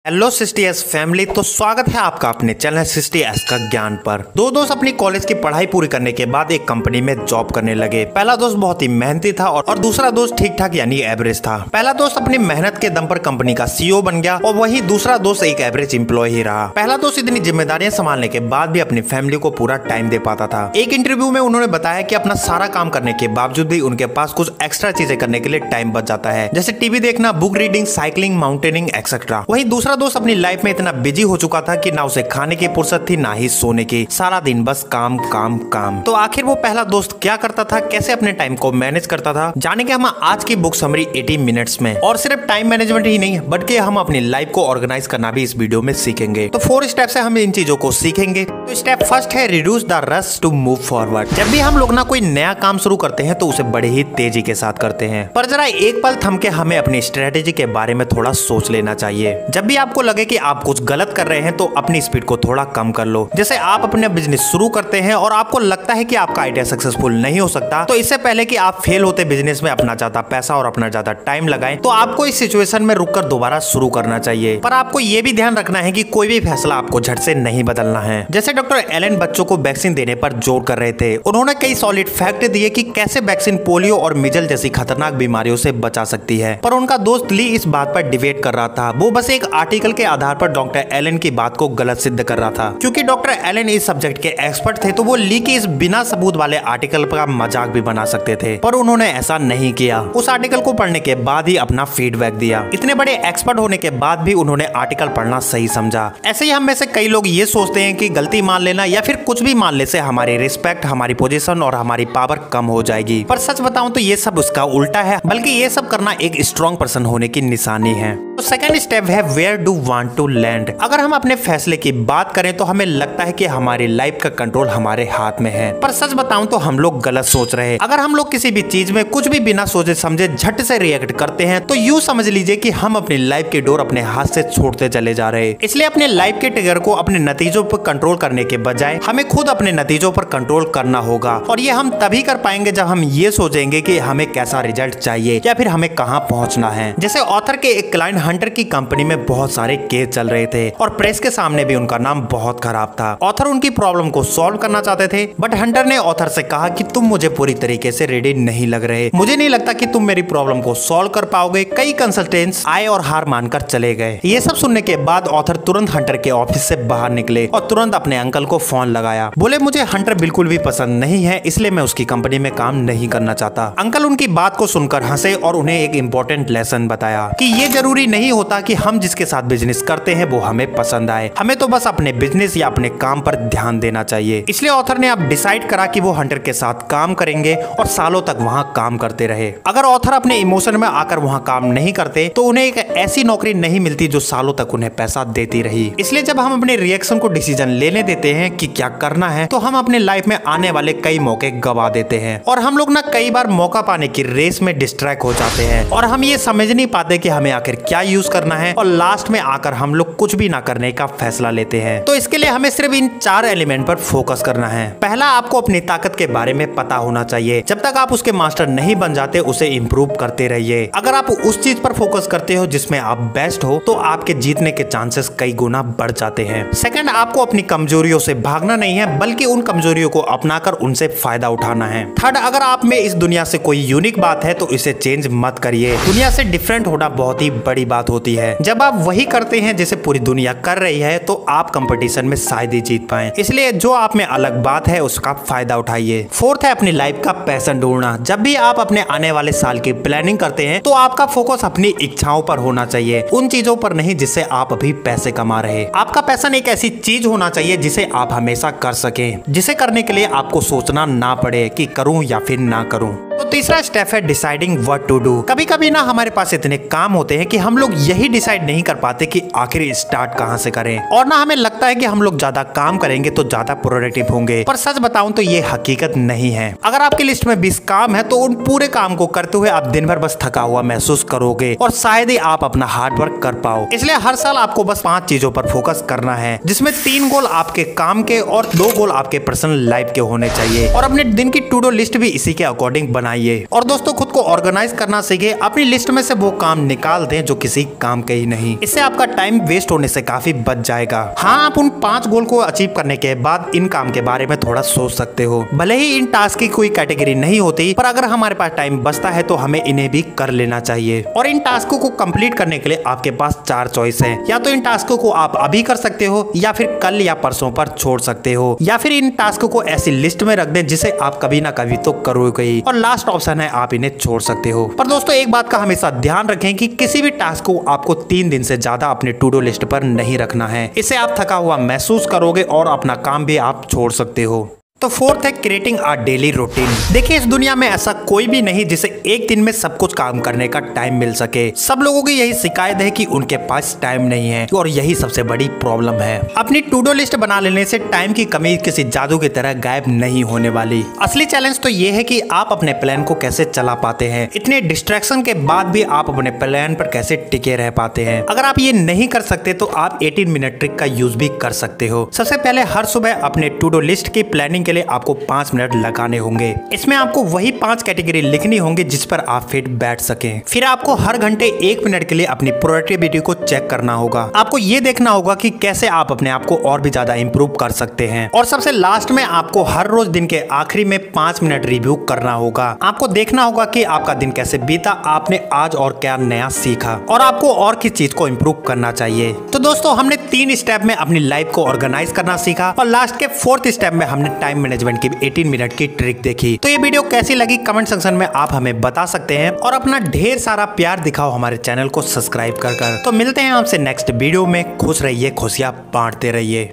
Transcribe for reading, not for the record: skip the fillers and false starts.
Hello 60S family. तो स्वागत है आपका अपने चैनल 60S का ज्ञान पर। दो दोस्त अपनी कॉलेज की पढ़ाई पूरी करने के बाद एक कंपनी में जॉब करने लगे। पहला दोस्त बहुत ही मेहनती था और दूसरा दोस्त ठीक ठाक यानी एवरेज था। पहला दोस्त अपनी मेहनत के दम पर कंपनी का CEO बन गया और वही दूसरा दोस्त एक एवरेज एम्प्लॉय ही रहा। पहला दोस्त इतनी जिम्मेदारियां संभालने के बाद भी अपनी फैमिली को पूरा टाइम दे पाता था। एक इंटरव्यू में उन्होंने बताया कि अपना सारा काम करने के बावजूद भी उनके पास कुछ एक्स्ट्रा चीजें करने के लिए टाइम बच जाता है, जैसे टीवी देखना, book reading, cycling, mountaining etcetera. वही दूसरा दोस्त अपनी लाइफ में इतना बिजी हो चुका था कि ना उसे खाने की फुर्सत थी ना ही सोने की, सारा दिन बस काम काम काम। तो आखिर वो पहला दोस्त क्या करता था, कैसे अपने टाइम को मैनेज करता था, जानेंगे हम आज की बुक समरी 80 मिनट्स में। और सिर्फ टाइम मैनेजमेंट ही नहीं बल्कि हम अपनी लाइफ को ऑर्गेनाइज करना भी इस वीडियो में सीखेंगे। तो 4 स्टेप से हम इन चीजों को सीखेंगे। तो स्टेप फर्स्ट है reduce the rush to move forward. जब भी हम लोग ना कोई नया काम शुरू करते हैं तो उसे बड़े ही तेजी के साथ करते हैं, पर जरा एक पल थम के हमें अपनी स्ट्रेटेजी के बारे में थोड़ा सोच लेना चाहिए। जब भी आपको लगे कि आप कुछ गलत कर रहे हैं तो अपनी स्पीड को थोड़ा कम कर लो। जैसे आप अपने बिजनेस शुरू करते हैं और आपको लगता है कि आपका आइडिया सक्सेसफुल नहीं हो सकता, तो इससे पहले कि आप फेल होते बिजनेस में अपना ज्यादा पैसा और अपना ज्यादा टाइम लगाएं, तो आपको इस सिचुएशन में रुककर दोबारा शुरू करना चाहिए। पर आपको ये भी ध्यान रखना है कि कोई भी फैसला आपको झट से नहीं बदलना है। जैसे डॉक्टर एलन बच्चों को वैक्सीन देने पर जोर कर रहे थे, उन्होंने कई सॉलिड फैक्ट दिए कि कैसे वैक्सीन पोलियो और मिजल जैसी खतरनाक बीमारियों से बचा सकती है। पर उनका दोस्त ली इस बात पर डिबेट कर रहा था। वो बस एक आर्टिकल के आधार पर डॉक्टर एलन की बात को गलत सिद्ध कर रहा था। क्योंकि डॉक्टर एलन इस सब्जेक्ट के एक्सपर्ट थे तो वो ली के इस बिना सबूत वाले आर्टिकल का मजाक भी बना सकते थे, पर उन्होंने ऐसा नहीं किया। उस आर्टिकल को पढ़ने के बाद ही अपना फीडबैक दिया। इतने बड़े एक्सपर्ट होने के बाद भी उन्होंने आर्टिकल पढ़ना सही समझा। ऐसे ही हम में से कई लोग ये सोचते हैं कि गलती मान लेना या फिर कुछ भी मान ले से हमारी रिस्पेक्ट, हमारी पोजीशन और हमारी पावर कम हो जाएगी। पर सच बताऊं तो ये सब उसका उल्टा है, बल्कि ये सब करना एक स्ट्रॉन्ग पर्सन होने की निशानी है। तो सेकंड स्टेप है where do want to land. अगर हम अपने फैसले की बात करें तो हमें लगता है कि हमारी लाइफ का कंट्रोल हमारे हाथ में है, पर सच बताऊं तो हम लोग गलत सोच रहे हैं। अगर हम लोग किसी भी चीज में कुछ भी बिना सोचे समझे झट से रिएक्ट करते हैं तो यूं समझ लीजिए कि हम अपनी लाइफ की डोर अपने हाथ से छोड़ते चले जा रहे हैं। इसलिए अपने लाइफ के ट्रिगर को अपने नतीजों पर कंट्रोल करने के बजाय हमें खुद अपने नतीजों पर कंट्रोल करना होगा। और ये हम तभी कर पाएंगे जब हम ये सोचेंगे कि हमें कैसा रिजल्ट चाहिए या फिर हमें कहाँ पहुँचना है। जैसे ऑथर के एक क्लाइंट हंटर की कंपनी में बहुत सारे केस चल रहे थे और प्रेस के सामने भी उनका नाम बहुत खराब था। ऑथर उनकी प्रॉब्लम को सॉल्व करना चाहते थे, बट हंटर ने ऑथर से कहा कि तुम मुझे पूरी तरीके से रेडी नहीं लग रहे, मुझे नहीं लगता कि तुम मेरी प्रॉब्लम को सॉल्व कर पाओगे। कई कंसल्टेंट्स आए और हार मानकर चले गए। ये सब सुनने के बाद ऑथर तुरंत हंटर के ऑफिस से बाहर निकले और तुरंत अपने अंकल को फोन लगाया। बोले मुझे हंटर बिल्कुल भी पसंद नहीं है, इसलिए मैं उसकी कंपनी में काम नहीं करना चाहता। अंकल उनकी बात को सुनकर हंसे और उन्हें एक इम्पोर्टेंट लेसन बताया कि ये जरूरी नहीं होता कि हम जिसके साथ बिजनेस करते हैं वो हमें पसंद आए, हमें तो बस अपने बिजनेस या अपने काम पर ध्यान देना चाहिए। इसलिए ऑथर ने अब डिसाइड करा कि वो हंटर के साथ काम करेंगे और सालों तक वहाँ काम करते रहे। अगर ऑथर अपने इमोशन में आकर वहाँ काम नहीं करते तो उन्हें एक ऐसी नौकरी नहीं मिलती जो सालों तक उन्हें पैसा देती रही। इसलिए जब हम अपने रिएक्शन को डिसीजन लेने देते हैं कि क्या करना है तो हम अपने लाइफ में आने वाले कई मौके गवा देते हैं। और हम लोग ना कई बार मौका पाने की रेस में डिस्ट्रैक्ट हो जाते हैं और हम ये समझ नहीं पाते कि हमें आखिर क्या यूज करना है, और लास्ट में आकर हम लोग कुछ भी ना करने का फैसला लेते हैं। तो इसके लिए हमें सिर्फ इन 4 एलिमेंट पर फोकस करना है। पहला, आपको अपनी ताकत के बारे में पता होना चाहिए। जब तक आप उसके मास्टर नहीं बन जाते उसे इम्प्रूव करते रहिए। अगर आप उस चीज पर फोकस करते हो जिसमें आप बेस्ट हो तो आपके जीतने के चांसेस कई गुना बढ़ जाते हैं। सेकंड, आपको अपनी कमजोरियों से भागना नहीं है बल्कि उन कमजोरियों को अपनाकर उनसे फायदा उठाना है। थर्ड, अगर आप में इस दुनिया से कोई यूनिक बात है तो इसे चेंज मत करिए। दुनिया से डिफरेंट होना बहुत ही बड़ी बात होती है। जब आप वही करते हैं जैसे पूरी दुनिया कर रही है तो आप कंपटीशन में शायद ही जीत पाए। इसलिए जो आप में अलग बात है उसका फायदा उठाइए। फोर्थ है अपनी लाइफ का पैशन ढूंढना। जब भी आप अपने आने वाले साल की प्लानिंग करते हैं तो आपका फोकस अपनी इच्छाओं पर होना चाहिए, उन चीजों पर नहीं जिससे आप अभी पैसे कमा रहे। आपका पैशन एक ऐसी चीज होना चाहिए जिसे आप हमेशा कर सके, जिसे करने के लिए आपको सोचना ना पड़े कि करूं या फिर ना करूं। तो तीसरा स्टेप है डिसाइडिंग व्हाट टू डू। कभी कभी ना हमारे पास इतने काम होते हैं कि हम लोग यही डिसाइड नहीं कर पाते कि आखिर स्टार्ट कहां से करें, और ना हमें लगता है कि हम लोग ज्यादा काम करेंगे तो ज्यादा प्रोडक्टिव होंगे। पर सच बताऊं तो ये हकीकत नहीं है। अगर आपकी लिस्ट में 20 काम है तो उन पूरे काम को करते हुए आप दिन भर बस थका हुआ महसूस करोगे और शायद ही आप अपना हार्ड वर्क कर पाओ। इसलिए हर साल आपको बस 5 चीजों पर फोकस करना है, जिसमें 3 गोल आपके काम के और 2 गोल आपके पर्सनल लाइफ के होने चाहिए। और अपने दिन की टू डू लिस्ट भी इसी के अकॉर्डिंग बनाइए। और दोस्तों खुद को ऑर्गेनाइज करना सीखे। अपनी लिस्ट में से वो काम निकाल दें जो किसी काम के ही नहीं। इससे आपका टाइम वेस्ट होने से काफी बच जाएगा। हाँ, आप उन 5 गोल को अचीव करने के बाद इन काम के बारे में थोड़ा सोच सकते हो। भले ही इन टास्क की कोई कैटेगरी नहीं होती, पर अगर हमारे पास टाइम बचता है तो हमें इन्हें भी कर लेना चाहिए। और इन टास्कों को कंप्लीट करने के लिए आपके पास 4 चॉइस है। या तो इन टास्कों को आप अभी कर सकते हो, या फिर कल या परसों पर छोड़ सकते हो, या फिर इन टास्कों को ऐसी लिस्ट में रख दें जिसे आप कभी ना कभी तो करोगे ही। और लास्ट ऑप्शन है आप इन्हें छोड़ सकते हो। पर दोस्तों एक बात का हमेशा ध्यान रखें कि किसी भी टास्क को आपको 3 दिन से ज्यादा अपने टू डू लिस्ट पर नहीं रखना है। इससे आप थका हुआ महसूस करोगे और अपना काम भी आप छोड़ सकते हो। तो फोर्थ है क्रिएटिंग अ डेली रूटीन। देखिए, इस दुनिया में ऐसा कोई भी नहीं जिसे एक दिन में सब कुछ काम करने का टाइम मिल सके। सब लोगों की यही शिकायत है कि उनके पास टाइम नहीं है, और यही सबसे बड़ी प्रॉब्लम है। अपनी टू डू लिस्ट बना लेने से टाइम की कमी किसी जादू की तरह गायब नहीं होने वाली। असली चैलेंज तो ये है कि आप अपने प्लान को कैसे चला पाते हैं। इतने डिस्ट्रैक्शन के बाद भी आप अपने प्लान पर कैसे टिके रह पाते हैं। अगर आप ये नहीं कर सकते तो आप 18 मिनट ट्रिक का यूज भी कर सकते हो। सबसे पहले हर सुबह अपने टू डू लिस्ट की प्लानिंग के लिए आपको 5 मिनट लगाने होंगे। इसमें आपको वही 5 कैटेगरी लिखनी होंगी जिस पर आप फिट बैठ सकें। फिर आपको हर घंटे 1 मिनट के लिए अपनी प्रोडक्टिविटी को चेक करना होगा। आपको ये देखना होगा कि कैसे आप अपने आप को और भी ज्यादा इंप्रूव कर सकते हैं। और सबसे लास्ट में आपको हर रोज दिन के आखिरी में 5 मिनट रिव्यू करना होगा। आपको देखना होगा कि आपका दिन कैसे बीता, आपने आज और क्या नया सीखा, और आपको और किस चीज को इंप्रूव करना चाहिए। तो दोस्तों हमने 3 स्टेप में अपनी लाइफ को ऑर्गेनाइज करना सीखा, और लास्ट के 4th स्टेप में हमने टाइम मैनेजमेंट की 18 मिनट की ट्रिक देखी। तो ये वीडियो कैसी लगी कमेंट सेक्शन में आप हमें बता सकते हैं, और अपना ढेर सारा प्यार दिखाओ हमारे चैनल को सब्सक्राइब कर। तो मिलते हैं आपसे नेक्स्ट वीडियो में। खुश रहिए, खुशियां बांटते रहिए।